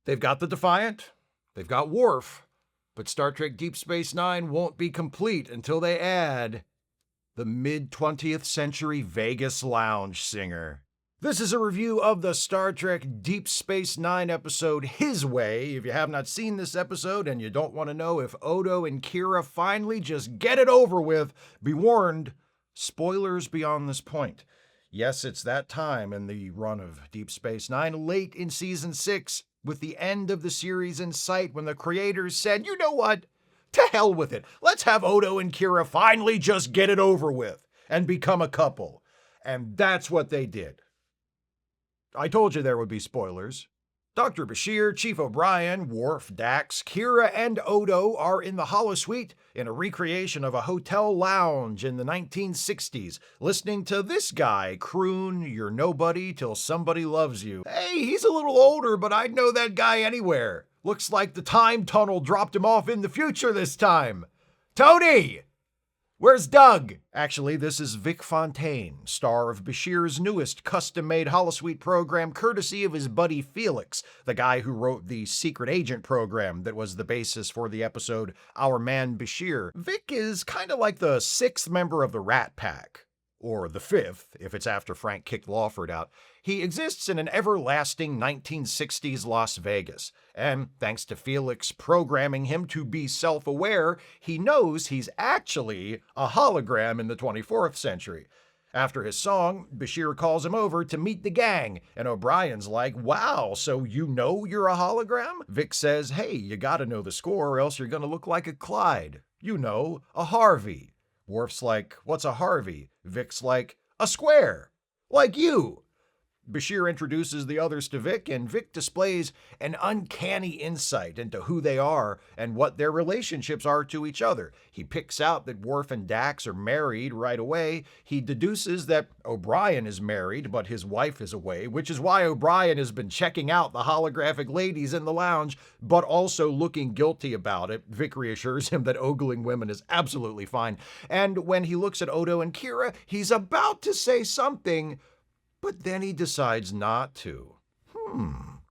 They've got the Defiant, they've got Worf, but Star Trek Deep Space Nine won't be complete until they add the mid-20th century Vegas lounge singer. This is a review of the Star Trek Deep Space Nine episode His Way. If you have not seen this episode and you don't want to know if Odo and Kira finally just get it over with, be warned, spoilers beyond this point. Yes, it's that time in the run of Deep Space Nine, late in Season 6, with the end of the series in sight, when the creators said, you know what? To hell with it. Let's have Odo and Kira finally just get it over with and become a couple. And that's what they did. I told you there would be spoilers. Dr. Bashir, Chief O'Brien, Worf, Dax, Kira, and Odo are in the holosuite in a recreation of a hotel lounge in the 1960s, listening to this guy croon, "You're nobody till somebody loves you." Hey, he's a little older, but I'd know that guy anywhere. Looks like the time tunnel dropped him off in the future this time. Tony! Where's Doug? Actually, this is Vic Fontaine, star of Bashir's newest custom-made holosuite program courtesy of his buddy Felix, the guy who wrote the secret agent program that was the basis for the episode Our Man Bashir. Vic is kind of like the sixth member of the Rat Pack. Or the fifth, if it's after Frank kicked Lawford out. He exists in an everlasting 1960s Las Vegas, and thanks to Felix programming him to be self-aware, he knows he's actually a hologram in the 24th century. After his song, Bashir calls him over to meet the gang, and O'Brien's like, wow, so you know you're a hologram? Vic says, hey, you gotta know the score or else you're gonna look like a Clyde. You know, a Harvey. Worf's like, what's a Harvey? Vic's like, a square. Like you. Bashir introduces the others to Vic, and Vic displays an uncanny insight into who they are and what their relationships are to each other. He picks out that Worf and Dax are married right away. He deduces that O'Brien is married, but his wife is away, which is why O'Brien has been checking out the holographic ladies in the lounge, but also looking guilty about it. Vic reassures him that ogling women is absolutely fine. And when he looks at Odo and Kira, he's about to say something, but then he decides not to.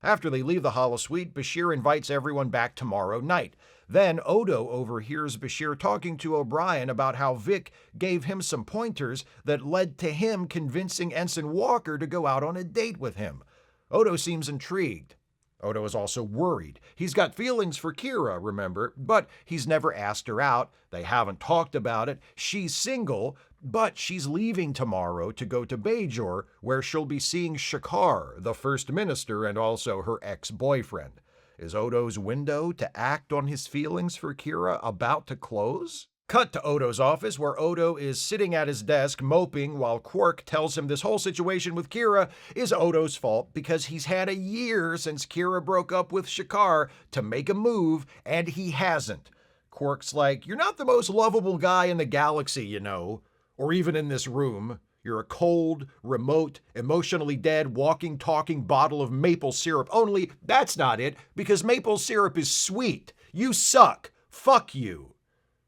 After they leave the holosuite, Bashir invites everyone back tomorrow night. Then Odo overhears Bashir talking to O'Brien about how Vic gave him some pointers that led to him convincing Ensign Walker to go out on a date with him. Odo seems intrigued. Odo is also worried. He's got feelings for Kira, remember, but he's never asked her out. They haven't talked about it. She's single, but she's leaving tomorrow to go to Bajor, where she'll be seeing Shakar, the First Minister, and also her ex-boyfriend. Is Odo's window to act on his feelings for Kira about to close? Cut to Odo's office, where Odo is sitting at his desk moping while Quark tells him this whole situation with Kira is Odo's fault because he's had a year since Kira broke up with Shakar to make a move, and he hasn't. Quark's like, you're not the most lovable guy in the galaxy, you know, or even in this room. You're a cold, remote, emotionally dead, walking, talking bottle of maple syrup. Only that's not it, because maple syrup is sweet. You suck. Fuck you.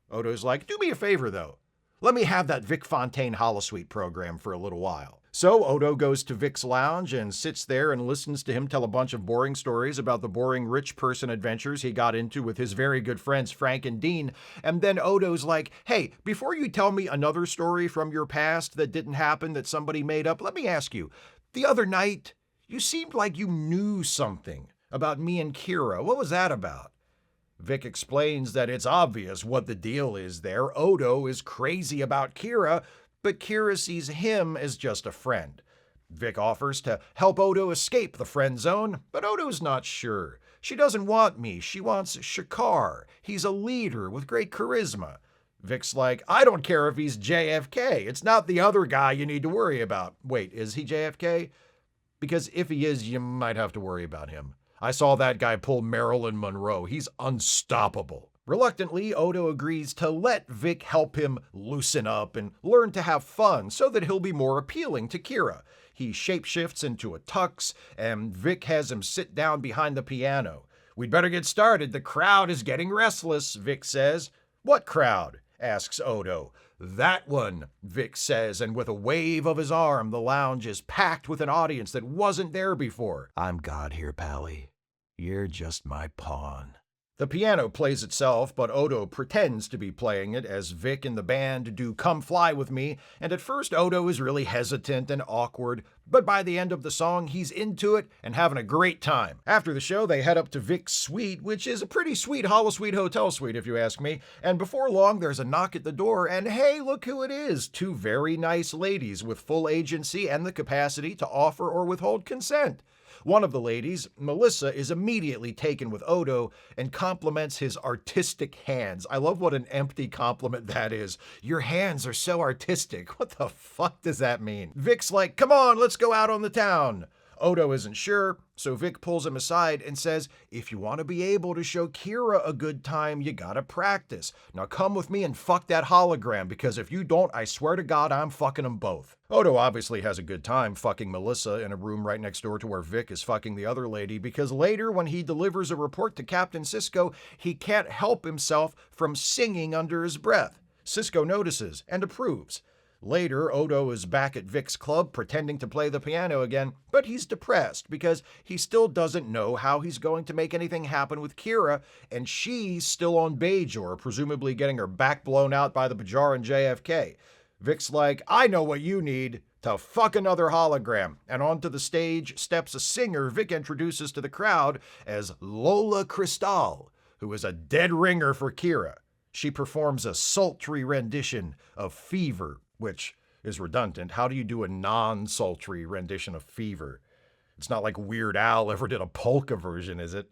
Odo's like, do me a favor, though. Let me have that Vic Fontaine holosuite program for a little while. So Odo goes to Vic's lounge and sits there and listens to him tell a bunch of boring stories about the boring rich person adventures he got into with his very good friends Frank and Dean. And then Odo's like, hey, before you tell me another story from your past that didn't happen that somebody made up, let me ask you, the other night, you seemed like you knew something about me and Kira. What was that about? Vic explains that it's obvious what the deal is there. Odo is crazy about Kira, but Kira sees him as just a friend. Vic offers to help Odo escape the friend zone, but Odo's not sure. She doesn't want me. She wants Shakar. He's a leader with great charisma. Vic's like, I don't care if he's JFK. It's not the other guy you need to worry about. Wait, is he JFK? Because if he is, you might have to worry about him. I saw that guy pull Marilyn Monroe. He's unstoppable. Reluctantly, Odo agrees to let Vic help him loosen up and learn to have fun so that he'll be more appealing to Kira. He shapeshifts into a tux, and Vic has him sit down behind the piano. We'd better get started. The crowd is getting restless, Vic says. What crowd? Asks Odo. That one, Vic says, and with a wave of his arm, the lounge is packed with an audience that wasn't there before. I'm God here, Pally. You're just my pawn. The piano plays itself, but Odo pretends to be playing it as Vic and the band do Come Fly With Me, and at first Odo is really hesitant and awkward, but by the end of the song he's into it and having a great time. After the show they head up to Vic's suite, which is a pretty sweet holosuite hotel suite if you ask me, and before long there's a knock at the door and hey, look who it is, two very nice ladies with full agency and the capacity to offer or withhold consent. One of the ladies, Melissa, is immediately taken with Odo and compliments his artistic hands. I love what an empty compliment that is. Your hands are so artistic. What the fuck does that mean? Vic's like, come on, let's go out on the town. Odo isn't sure, so Vic pulls him aside and says, if you want to be able to show Kira a good time, you gotta practice. Now come with me and fuck that hologram, because if you don't, I swear to God, I'm fucking them both. Odo obviously has a good time fucking Melissa in a room right next door to where Vic is fucking the other lady, because later when he delivers a report to Captain Sisko, he can't help himself from singing under his breath. Sisko notices and approves. Later, Odo is back at Vic's club pretending to play the piano again, but he's depressed because he still doesn't know how he's going to make anything happen with Kira, and she's still on Bajor, presumably getting her back blown out by the Bajoran JFK. Vic's like, I know what you need, to fuck another hologram, and onto the stage steps a singer Vic introduces to the crowd as Lola Cristal, who is a dead ringer for Kira. She performs a sultry rendition of Fever, which is redundant. How do you do a non-sultry rendition of Fever? It's not like Weird Al ever did a polka version, is it?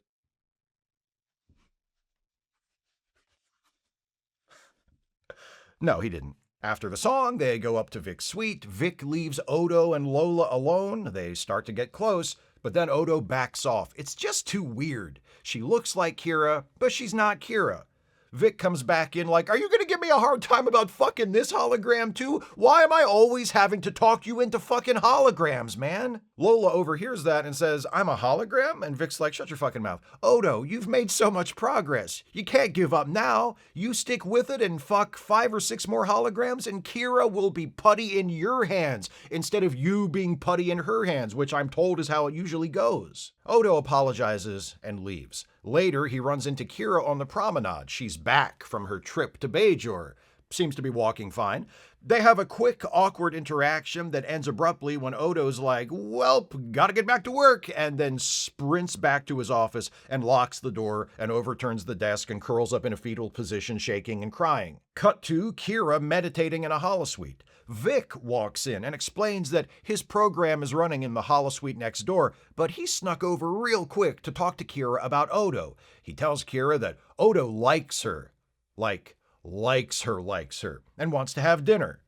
No, he didn't. After the song, they go up to Vic's suite. Vic leaves Odo and Lola alone. They start to get close, but then Odo backs off. It's just too weird. She looks like Kira, but she's not Kira. Vic comes back in like, are you gonna give me a hard time about fucking this hologram too? Why am I always having to talk you into fucking holograms, man? Lola overhears that and says, I'm a hologram? And Vic's like, shut your fucking mouth. Odo, you've made so much progress. You can't give up now. You stick with it and fuck 5 or 6 more holograms and Kira will be putty in your hands instead of you being putty in her hands, which I'm told is how it usually goes. Odo apologizes and leaves. Later, he runs into Kira on the promenade. She's back from her trip to Bajor. Seems to be walking fine. They have a quick, awkward interaction that ends abruptly when Odo's like, welp, gotta get back to work, and then sprints back to his office and locks the door and overturns the desk and curls up in a fetal position, shaking and crying. Cut to Kira meditating in a holosuite. Vic walks in and explains that his program is running in the holosuite next door, but he snuck over real quick to talk to Kira about Odo. He tells Kira that Odo likes her. Likes her, and wants to have dinner.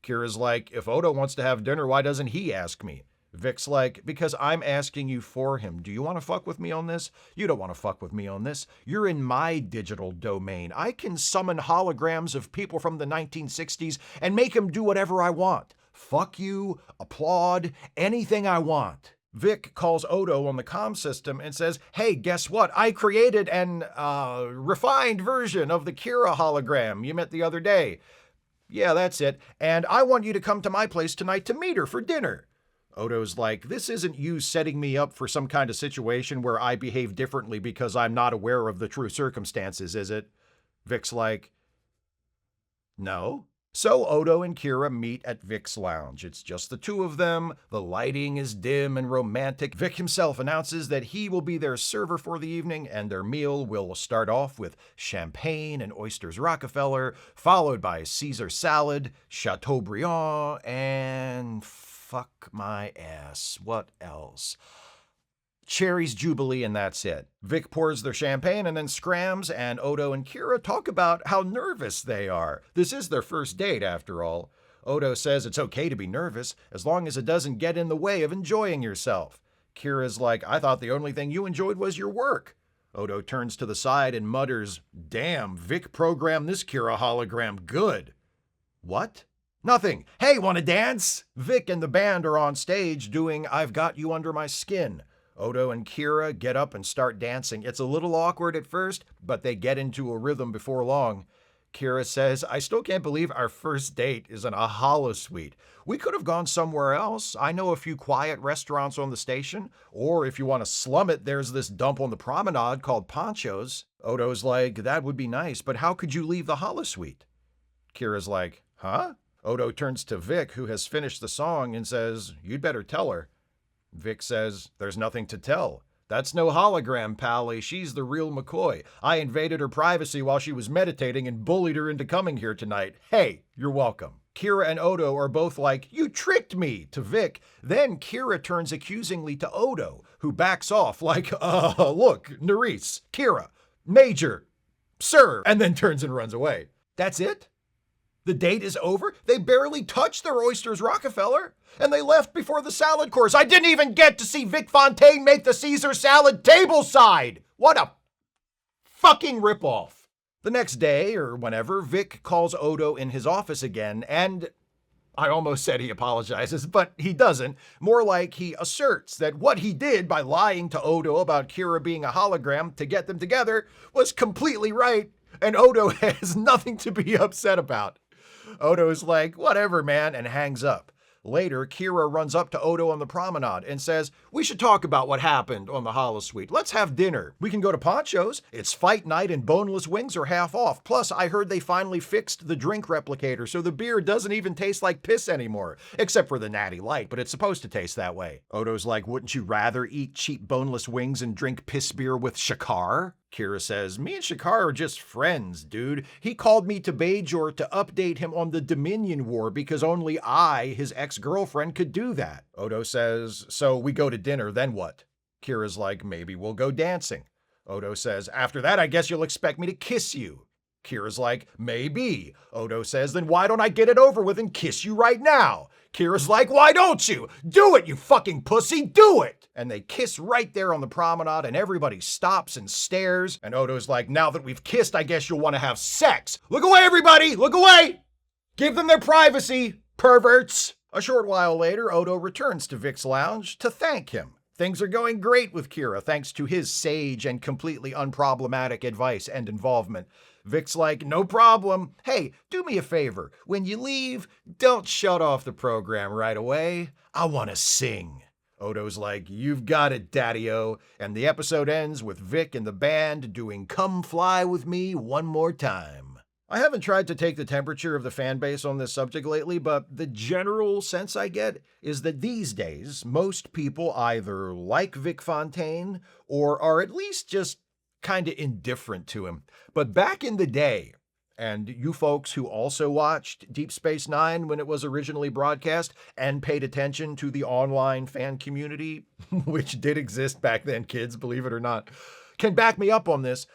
Kira's like, if Odo wants to have dinner, why doesn't he ask me? Vic's like, because I'm asking you for him. Do you want to fuck with me on this? You don't want to fuck with me on this. You're in my digital domain. I can summon holograms of people from the 1960s and make them do whatever I want. Fuck you, applaud, anything I want. Vic calls Odo on the comm system and says, hey, guess what? I created an refined version of the Kira hologram you met the other day. Yeah, that's it. And I want you to come to my place tonight to meet her for dinner. Odo's like, this isn't you setting me up for some kind of situation where I behave differently because I'm not aware of the true circumstances, is it? Vic's like, no. So Odo and Kira meet at Vic's lounge. It's just the two of them. The lighting is dim and romantic. Vic himself announces that he will be their server for the evening, and their meal will start off with champagne and oysters Rockefeller, followed by Caesar salad, Chateaubriand, and fuck my ass. What else? Cherries Jubilee, and that's it. Vic pours their champagne and then scrams, and Odo and Kira talk about how nervous they are. This is their first date, after all. Odo says it's okay to be nervous, as long as it doesn't get in the way of enjoying yourself. Kira's like, I thought the only thing you enjoyed was your work. Odo turns to the side and mutters, damn, Vic programmed this Kira hologram good. What? Nothing. Hey, wanna dance? Vic and the band are on stage doing I've Got You Under My Skin. Odo and Kira get up and start dancing. It's a little awkward at first, but they get into a rhythm before long. Kira says, I still can't believe our first date is in a holosuite. We could have gone somewhere else. I know a few quiet restaurants on the station. Or if you want to slum it, there's this dump on the promenade called Poncho's. Odo's like, that would be nice, but how could you leave the holosuite? Kira's like, huh? Odo turns to Vic, who has finished the song, and says, you'd better tell her. Vic says, there's nothing to tell. That's no hologram, Pally. She's the real McCoy. I invaded her privacy while she was meditating and bullied her into coming here tonight. Hey, you're welcome. Kira and Odo are both like, you tricked me, to Vic. Then Kira turns accusingly to Odo, who backs off like, look, Nerys, Kira, Major, Sir, and then turns and runs away. That's it? The date is over? They barely touched their oysters, Rockefeller. And they left before the salad course. I didn't even get to see Vic Fontaine make the Caesar salad tableside. What a fucking ripoff. The next day, or whenever, Vic calls Odo in his office again, and I almost said he apologizes, but he doesn't. More like he asserts that what he did by lying to Odo about Kira being a hologram to get them together was completely right, and Odo has nothing to be upset about. Odo's like, whatever, man, and hangs up. Later, Kira runs up to Odo on the promenade and says, we should talk about what happened on the holosuite. Let's have dinner. We can go to Poncho's. It's fight night and boneless wings are half off. Plus, I heard they finally fixed the drink replicator, so the beer doesn't even taste like piss anymore. Except for the Natty Light, but it's supposed to taste that way. Odo's like, wouldn't you rather eat cheap boneless wings and drink piss beer with Shakar? Kira says, me and Shakar are just friends, dude. He called me to Bajor to update him on the Dominion War because only I, his ex-girlfriend, could do that. Odo says, so we go to dinner, then what? Kira's like, maybe we'll go dancing. Odo says, after that, I guess you'll expect me to kiss you. Kira's like, maybe. Odo says, then why don't I get it over with and kiss you right now? Kira's like, why don't you? Do it, you fucking pussy, do it! And they kiss right there on the promenade and everybody stops and stares. And Odo's like, now that we've kissed, I guess you'll want to have sex. Look away, everybody, look away! Give them their privacy, perverts! A short while later, Odo returns to Vic's lounge to thank him. Things are going great with Kira thanks to his sage and completely unproblematic advice and involvement. Vic's like, no problem. Hey, do me a favor. When you leave, don't shut off the program right away. I want to sing. Odo's like, you've got it, Daddy-O. And the episode ends with Vic and the band doing Come Fly With Me one more time. I haven't tried to take the temperature of the fan base on this subject lately, but the general sense I get is that these days, most people either like Vic Fontaine or are at least just kind of indifferent to him. But back in the day, and you folks who also watched Deep Space Nine when it was originally broadcast and paid attention to the online fan community, which did exist back then, kids, believe it or not, can back me up on this.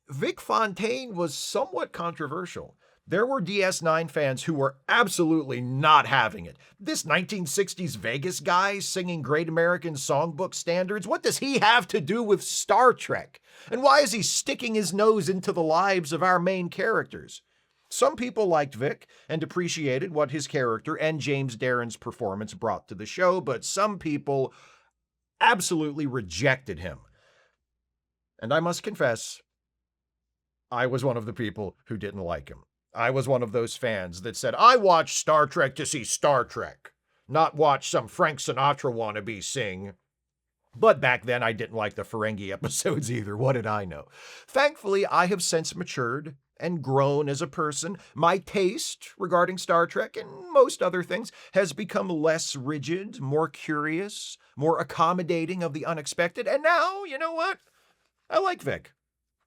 Vic Fontaine was somewhat controversial. There were DS9 fans who were absolutely not having it. This 1960s Vegas guy singing Great American Songbook standards, what does he have to do with Star Trek? And why is he sticking his nose into the lives of our main characters? Some people liked Vic and appreciated what his character and James Darren's performance brought to the show, but some people absolutely rejected him. And I must confess, I was one of the people who didn't like him. I was one of those fans that said, I watch Star Trek to see Star Trek, not watch some Frank Sinatra wannabe sing. But back then, I didn't like the Ferengi episodes either. What did I know? Thankfully, I have since matured and grown as a person. My taste regarding Star Trek and most other things has become less rigid, more curious, more accommodating of the unexpected. And now, you know what? I like Vic.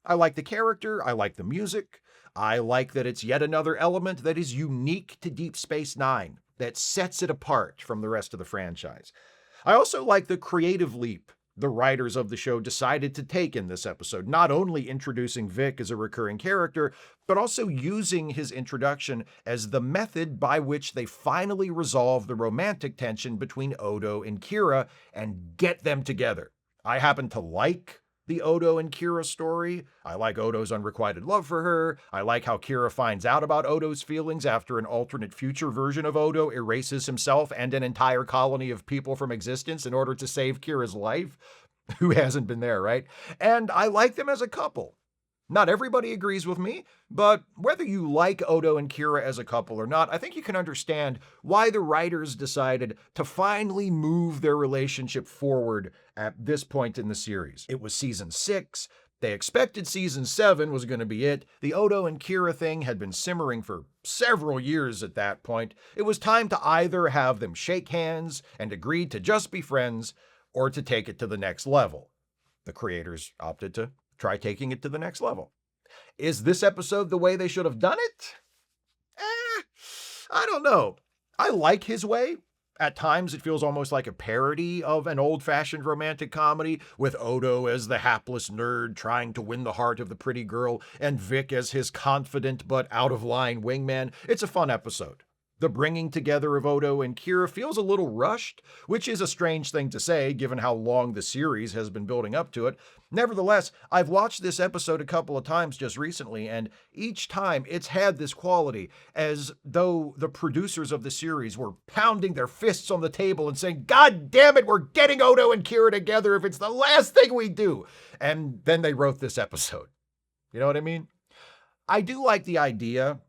I like the character. I like the music. I like that it's yet another element that is unique to Deep Space Nine, that sets it apart from the rest of the franchise. I also like the creative leap the writers of the show decided to take in this episode, not only introducing Vic as a recurring character, but also using his introduction as the method by which they finally resolve the romantic tension between Odo and Kira and get them together. I happen to like the Odo and Kira story. I like Odo's unrequited love for her. I like how Kira finds out about Odo's feelings after an alternate future version of Odo erases himself and an entire colony of people from existence in order to save Kira's life. Who hasn't been there, right? And I like them as a couple. Not everybody agrees with me, but whether you like Odo and Kira as a couple or not, I think you can understand why the writers decided to finally move their relationship forward at this point in the series. It was season 6. They expected season 7 was going to be it. The Odo and Kira thing had been simmering for several years at that point. It was time to either have them shake hands and agree to just be friends, or to take it to the next level. The creators opted to try taking it to the next level. Is this episode the way they should have done it? I don't know. I like his way. At times, it feels almost like a parody of an old-fashioned romantic comedy, with Odo as the hapless nerd trying to win the heart of the pretty girl, and Vic as his confident but out-of-line wingman. It's a fun episode. The bringing together of Odo and Kira feels a little rushed, which is a strange thing to say given how long the series has been building up to it. Nevertheless, I've watched this episode a couple of times just recently, and each time it's had this quality, as though the producers of the series were pounding their fists on the table and saying, "God damn it, we're getting Odo and Kira together if it's the last thing we do." And then they wrote this episode. You know what I mean? I do like the idea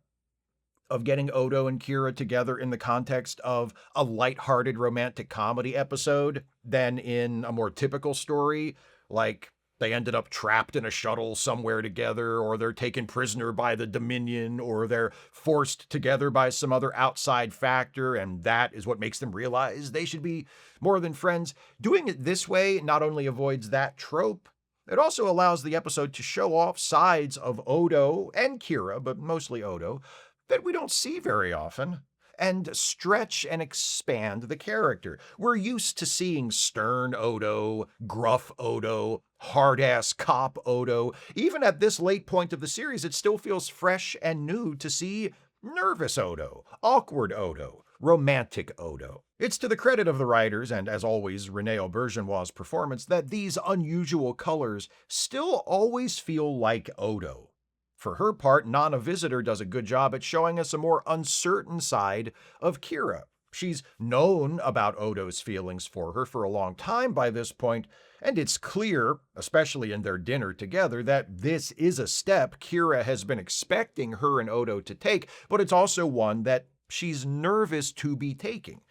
of getting Odo and Kira together in the context of a lighthearted romantic comedy episode than in a more typical story, like they ended up trapped in a shuttle somewhere together, or they're taken prisoner by the Dominion, or they're forced together by some other outside factor, and that is what makes them realize they should be more than friends. Doing it this way not only avoids that trope, it also allows the episode to show off sides of Odo and Kira, but mostly Odo, that we don't see very often, and stretch and expand the character. We're used to seeing stern Odo, gruff Odo, hard-ass cop Odo. Even at this late point of the series, it still feels fresh and new to see nervous Odo, awkward Odo, romantic Odo. It's to the credit of the writers, and as always, Renee Auberjonois' performance, that these unusual colors still always feel like Odo. For her part, Nana Visitor does a good job at showing us a more uncertain side of Kira. She's known about Odo's feelings for her for a long time by this point, and it's clear, especially in their dinner together, that this is a step Kira has been expecting her and Odo to take, but it's also one that she's nervous to be taking.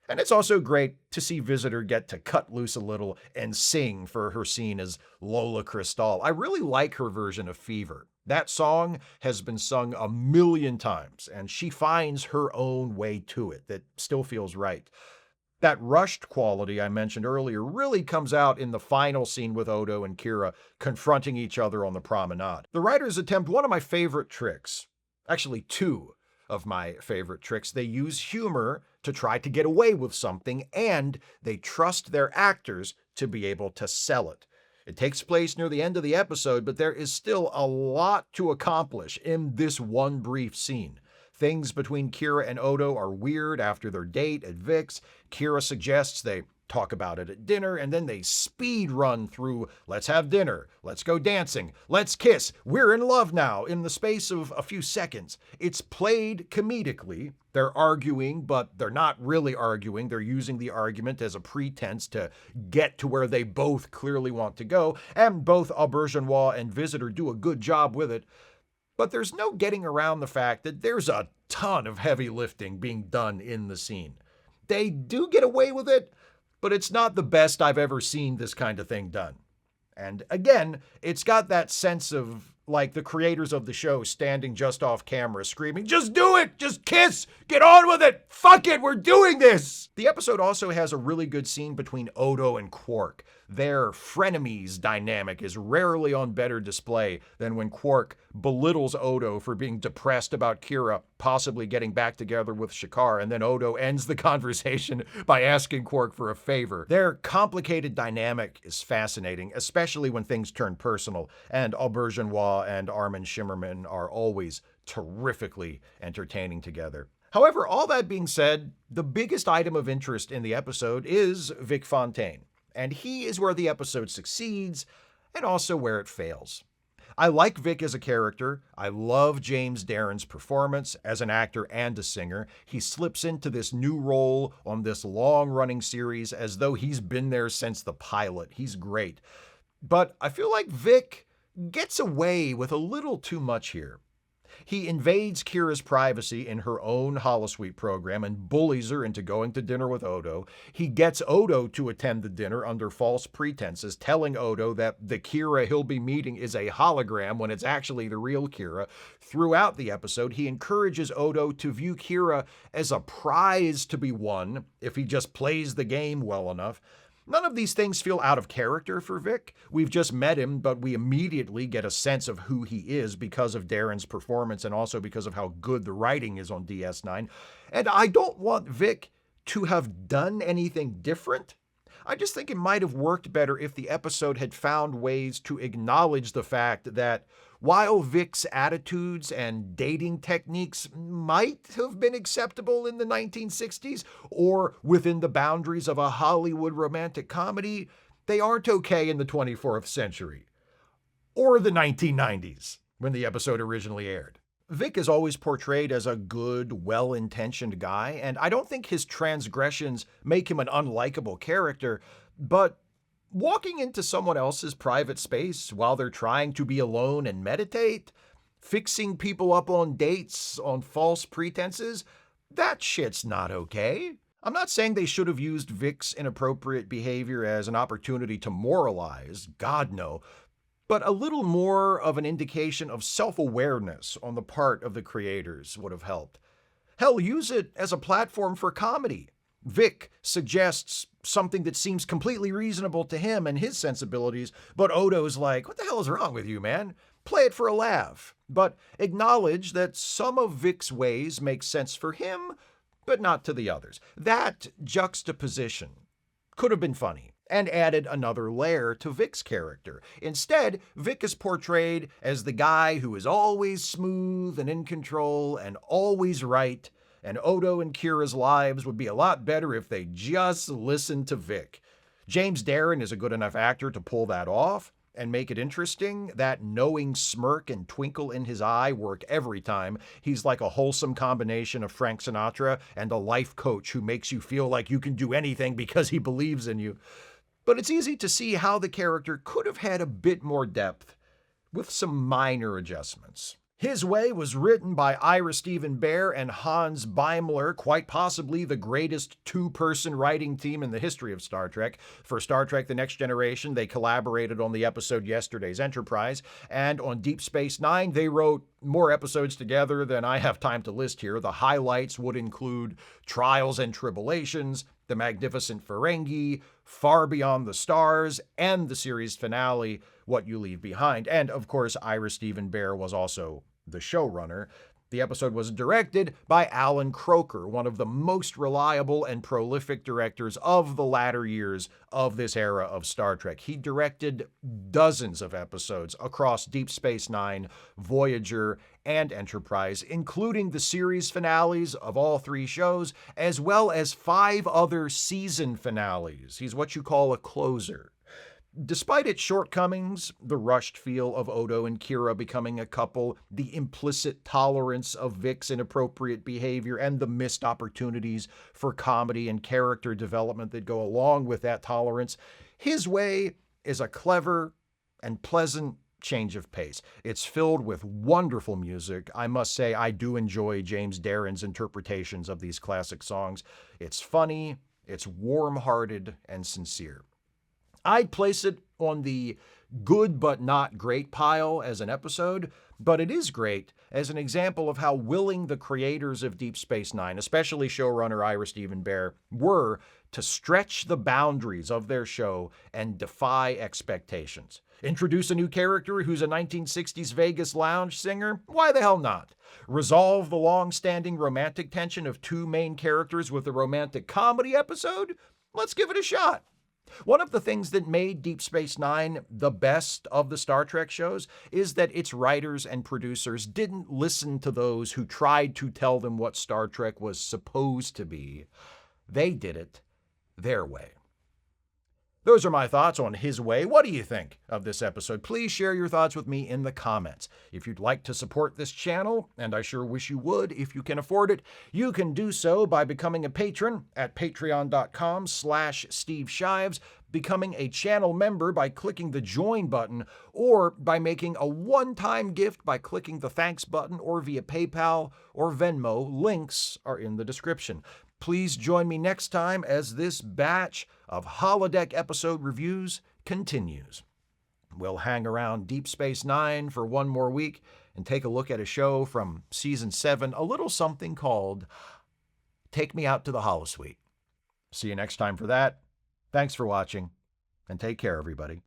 And it's also great to see Visitor get to cut loose a little and sing for her scene as Lola Cristal. I really like her version of Fever. That song has been sung a million times, and she finds her own way to it that still feels right. That rushed quality I mentioned earlier really comes out in the final scene with Odo and Kira confronting each other on the promenade. The writers attempt one of my favorite tricks, actually two of my favorite tricks. They use humor to try to get away with something, and they trust their actors to be able to sell it. It takes place near the end of the episode, but there is still a lot to accomplish in this one brief scene. Things between Kira and Odo are weird after their date at Vic's. Kira suggests they talk about it at dinner, and then they speed run through, let's have dinner, let's go dancing, let's kiss, we're in love now, in the space of a few seconds. It's played comedically. They're arguing, but they're not really arguing. They're using the argument as a pretense to get to where they both clearly want to go, and both Auberjonois and Visitor do a good job with it. But there's no getting around the fact that there's a ton of heavy lifting being done in the scene. They do get away with it, but it's not the best I've ever seen this kind of thing done. And again, it's got that sense of like the creators of the show standing just off camera screaming, "Just do it! Just kiss! Get on with it! Fuck it! We're doing this!" The episode also has a really good scene between Odo and Quark. Their frenemies dynamic is rarely on better display than when Quark belittles Odo for being depressed about Kira possibly getting back together with Shakar, and then Odo ends the conversation by asking Quark for a favor. Their complicated dynamic is fascinating, especially when things turn personal, and Auberjonois and Armin Shimmerman are always terrifically entertaining together. However, all that being said, the biggest item of interest in the episode is Vic Fontaine. And he is where the episode succeeds, and also where it fails. I like Vic as a character. I love James Darren's performance as an actor and a singer. He slips into this new role on this long-running series as though he's been there since the pilot. He's great. But I feel like Vic gets away with a little too much here. He invades Kira's privacy in her own holosuite program and bullies her into going to dinner with Odo. He gets Odo to attend the dinner under false pretenses, telling Odo that the Kira he'll be meeting is a hologram when it's actually the real Kira. Throughout the episode, he encourages Odo to view Kira as a prize to be won if he just plays the game well enough. None of these things feel out of character for Vic. We've just met him, but we immediately get a sense of who he is because of Darren's performance and also because of how good the writing is on DS9. And I don't want Vic to have done anything different. I just think it might have worked better if the episode had found ways to acknowledge the fact that while Vic's attitudes and dating techniques might have been acceptable in the 1960s or within the boundaries of a Hollywood romantic comedy, they aren't okay in the 24th century or the 1990s when the episode originally aired. Vic is always portrayed as a good, well-intentioned guy, and I don't think his transgressions make him an unlikable character, but walking into someone else's private space while they're trying to be alone and meditate, fixing people up on dates on false pretenses, that shit's not okay. I'm not saying they should have used Vic's inappropriate behavior as an opportunity to moralize, God no, but a little more of an indication of self-awareness on the part of the creators would have helped. Hell, use it as a platform for comedy. Vic suggests something that seems completely reasonable to him and his sensibilities, but Odo's like, what the hell is wrong with you, man? Play it for a laugh. But acknowledge that some of Vic's ways make sense for him, but not to the others. That juxtaposition could have been funny and added another layer to Vic's character. Instead, Vic is portrayed as the guy who is always smooth and in control and always right, and Odo and Kira's lives would be a lot better if they just listened to Vic. James Darren is a good enough actor to pull that off and make it interesting. That knowing smirk and twinkle in his eye work every time. He's like a wholesome combination of Frank Sinatra and a life coach who makes you feel like you can do anything because he believes in you. But it's easy to see how the character could have had a bit more depth with some minor adjustments. His Way was written by Ira Steven Behr and Hans Beimler, quite possibly the greatest two-person writing team in the history of Star Trek. For Star Trek The Next Generation, they collaborated on the episode Yesterday's Enterprise, and on Deep Space Nine, they wrote more episodes together than I have time to list here. The highlights would include Trials and Tribulations, The Magnificent Ferengi, Far Beyond the Stars, and the series finale, What You Leave Behind. And, of course, Ira Steven Behr was also the showrunner. The episode was directed by Alan Croker, one of the most reliable and prolific directors of the latter years of this era of Star Trek. He directed dozens of episodes across Deep Space Nine, Voyager, and Enterprise, including the series finales of all three shows, as well as 5 other season finales. He's what you call a closer. Despite its shortcomings, the rushed feel of Odo and Kira becoming a couple, the implicit tolerance of Vic's inappropriate behavior, and the missed opportunities for comedy and character development that go along with that tolerance, His Way is a clever and pleasant change of pace. It's filled with wonderful music. I must say, I do enjoy James Darren's interpretations of these classic songs. It's funny, it's warm-hearted, and sincere. I'd place it on the good but not great pile as an episode, but it is great as an example of how willing the creators of Deep Space Nine, especially showrunner Ira Steven Behr, were to stretch the boundaries of their show and defy expectations. Introduce a new character who's a 1960s Vegas lounge singer? Why the hell not? Resolve the long-standing romantic tension of 2 main characters with a romantic comedy episode? Let's give it a shot. One of the things that made Deep Space Nine the best of the Star Trek shows is that its writers and producers didn't listen to those who tried to tell them what Star Trek was supposed to be. They did it their way. Those are my thoughts on His Way. What do you think of this episode? Please share your thoughts with me in the comments. If you'd like to support this channel, and I sure wish you would if you can afford it, you can do so by becoming a patron at patreon.com/Steve Shives. becoming a channel member by clicking the join button, or by making a one-time gift by clicking the thanks button or via PayPal or Venmo. Links are in the description. Please join me next time as this batch of Holodeck episode reviews continues. We'll hang around Deep Space Nine for one more week and take a look at a show from Season 7, a little something called Take Me Out to the Holosuite. See you next time for that. Thanks for watching, and take care, everybody.